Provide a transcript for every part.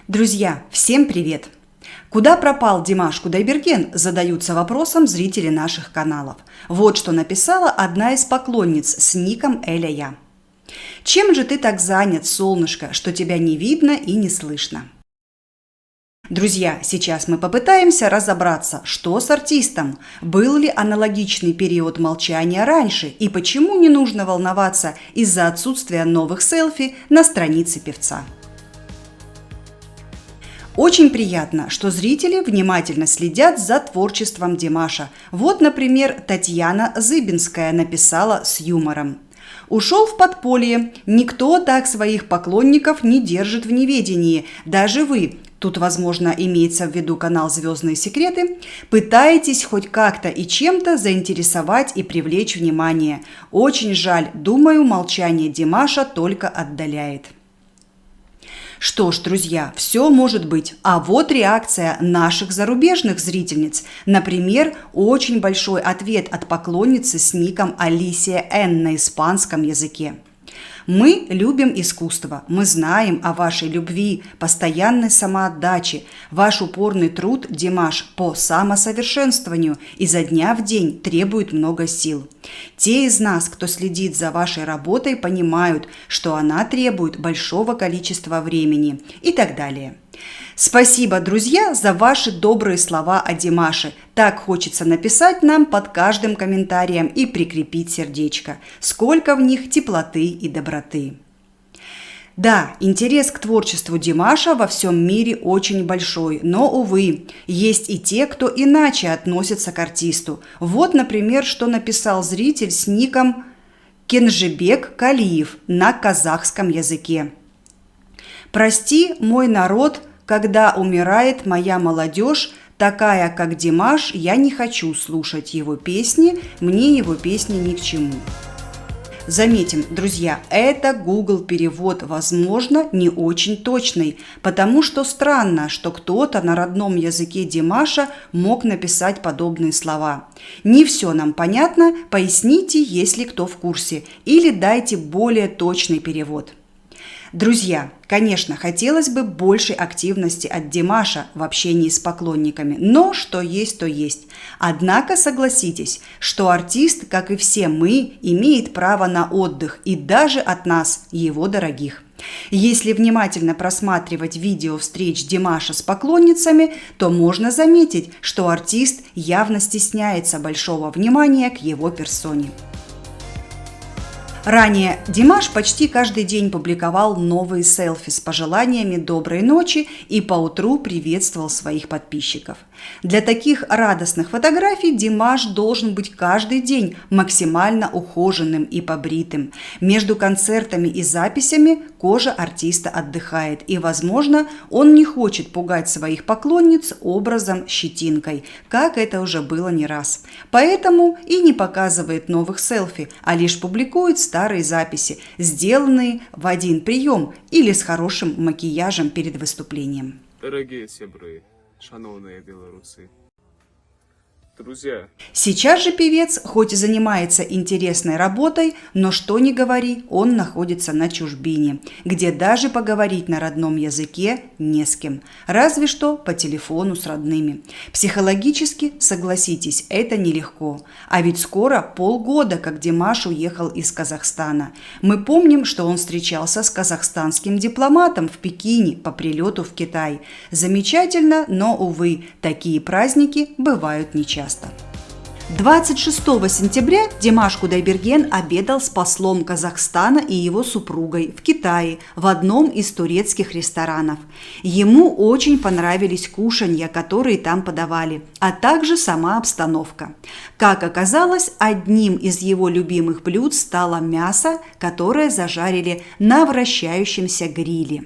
Друзья, всем привет! Куда пропал Димаш Кудайберген, задаются вопросом зрители наших каналов. Вот что написала одна из поклонниц с ником Эля-Я. Чем же ты так занят, солнышко, что тебя не видно и не слышно? Друзья, сейчас мы попытаемся разобраться, что с артистом, был ли аналогичный период молчания раньше и почему не нужно волноваться из-за отсутствия новых селфи на странице певца. Очень приятно, что зрители внимательно следят за творчеством Димаша. Вот, например, Татьяна Зыбинская написала с юмором. «Ушел в подполье. Никто так своих поклонников не держит в неведении. Даже вы». Тут, возможно, имеется в виду канал «Звездные секреты». «Пытаетесь хоть как-то и чем-то заинтересовать и привлечь внимание. Очень жаль. Думаю, молчание Димаша только отдаляет». Что ж, друзья, все может быть. А вот реакция наших зарубежных зрительниц. Например, очень большой ответ от поклонницы с ником Алисия Н на испанском языке. Мы любим искусство, мы знаем о вашей любви, постоянной самоотдаче, ваш упорный труд, Димаш, по самосовершенствованию изо дня в день требует много сил. Те из нас, кто следит за вашей работой, понимают, что она требует большого количества времени и так далее. Спасибо, друзья, за ваши добрые слова о Димаше. Так хочется написать нам под каждым комментарием и прикрепить сердечко. Сколько в них теплоты и доброты. Да, интерес к творчеству Димаша во всем мире очень большой, но, увы, есть и те, кто иначе относится к артисту. Вот, например, что написал зритель с ником Кенжебек Калиев на казахском языке. «Прости, мой народ, когда умирает моя молодежь, такая, как Димаш, я не хочу слушать его песни, мне его песни ни к чему». Заметим, друзья, это Google перевод, возможно, не очень точный, потому что странно, что кто-то на родном языке Димаша мог написать подобные слова. Не все нам понятно, поясните, если кто в курсе, или дайте более точный перевод. Друзья, конечно, хотелось бы большей активности от Димаша в общении с поклонниками, но что есть, то есть. Однако согласитесь, что артист, как и все мы, имеет право на отдых и даже от нас, его дорогих. Если внимательно просматривать видео встреч Димаша с поклонницами, то можно заметить, что артист явно стесняется большого внимания к его персоне. Ранее Димаш почти каждый день публиковал новые селфи с пожеланиями доброй ночи и поутру приветствовал своих подписчиков. Для таких радостных фотографий Димаш должен быть каждый день максимально ухоженным и побритым. Между концертами и записями кожа артиста отдыхает, и, возможно, он не хочет пугать своих поклонниц образом щетинкой, как это уже было не раз. Поэтому и не показывает новых селфи, а лишь публикует старые записи, сделанные в один прием или с хорошим макияжем перед выступлением. Дорогие сябры, шановные белорусы, друзья. Сейчас же певец, хоть и занимается интересной работой, но что ни говори, он находится на чужбине, где даже поговорить на родном языке не с кем, разве что по телефону с родными. Психологически, согласитесь, это нелегко. А ведь скоро полгода, как Димаш уехал из Казахстана. Мы помним, что он встречался с казахстанским дипломатом в Пекине по прилету в Китай. Замечательно, но, увы, такие праздники бывают нечасто. 26 сентября Димаш Кудайберген обедал с послом Казахстана и его супругой в Китае в одном из турецких ресторанов. Ему очень понравились кушанья, которые там подавали, а также сама обстановка. Как оказалось, одним из его любимых блюд стало мясо, которое зажарили на вращающемся гриле.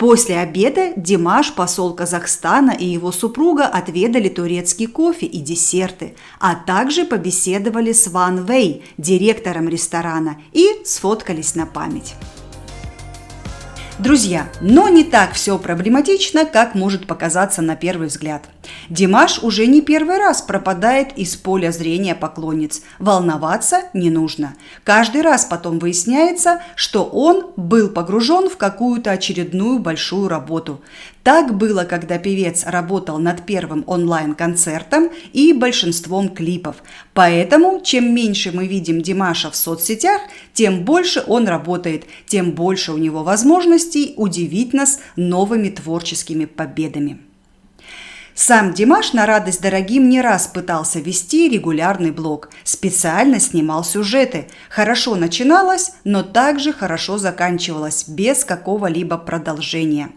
После обеда Димаш, посол Казахстана и его супруга отведали турецкий кофе и десерты, а также побеседовали с Ван Вэй, директором ресторана, и сфоткались на память. Друзья, но не так все проблематично, как может показаться на первый взгляд. Димаш уже не первый раз пропадает из поля зрения поклонниц. Волноваться не нужно. Каждый раз потом выясняется, что он был погружен в какую-то очередную большую работу. Так было, когда певец работал над первым онлайн-концертом и большинством клипов. Поэтому, чем меньше мы видим Димаша в соцсетях, тем больше он работает, тем больше у него возможностей удивить нас новыми творческими победами. Сам Димаш на радость дорогим не раз пытался вести регулярный блог, специально снимал сюжеты. Хорошо начиналось, но также хорошо заканчивалось, без какого-либо продолжения.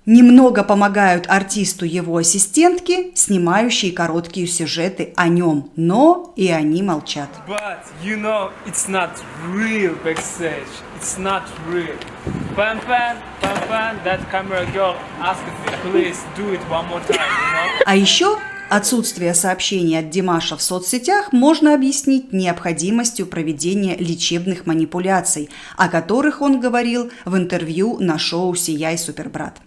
Немного помогают артисту его ассистентки, снимающие короткие сюжеты о нем, но и они молчат. But you know, it's not real backstage. It's not real. Pan, that camera girl asked me, please do it one more time, you know? А еще отсутствие сообщений от Димаша в соцсетях можно объяснить необходимостью проведения лечебных манипуляций, о которых он говорил в интервью на шоу «Сияй, Супербрат».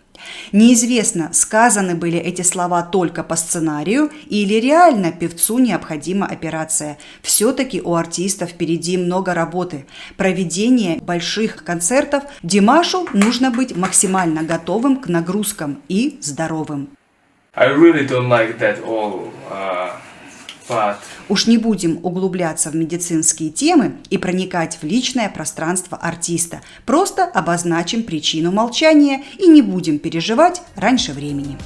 Неизвестно, сказаны были эти слова только по сценарию или реально певцу необходима операция. Все-таки у артиста впереди много работы. Проведение больших концертов Димашу нужно быть максимально готовым к нагрузкам и здоровым. I really don't like that all, but... Уж не будем углубляться в медицинские темы и проникать в личное пространство артиста. Просто обозначим причину молчания и не будем переживать раньше времени.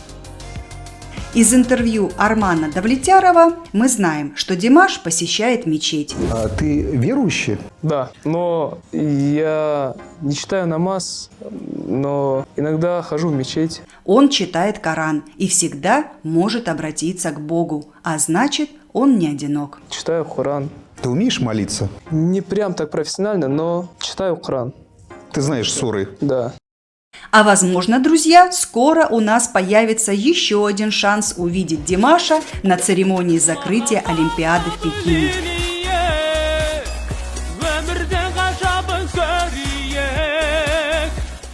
Из интервью Армана Давлетярова мы знаем, что Димаш посещает мечеть. А ты верующий? Да, но я не читаю намаз, но иногда хожу в мечеть. Он читает Коран и всегда может обратиться к Богу, а значит, он не одинок. Читаю Коран. Ты умеешь молиться? Не прям так профессионально, но читаю Коран. Ты знаешь суры? Да. А возможно, друзья, скоро у нас появится еще один шанс увидеть Димаша на церемонии закрытия Олимпиады в Пекине.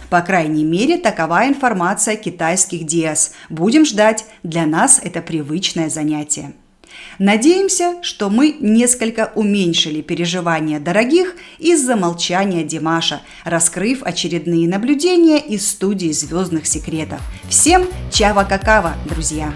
По крайней мере, такова информация китайских диас. Будем ждать, для нас это привычное занятие. Надеемся, что мы несколько уменьшили переживания дорогих из-за молчания Димаша, раскрыв очередные наблюдения из студии «Звездных секретов». Всем чава-какава, друзья!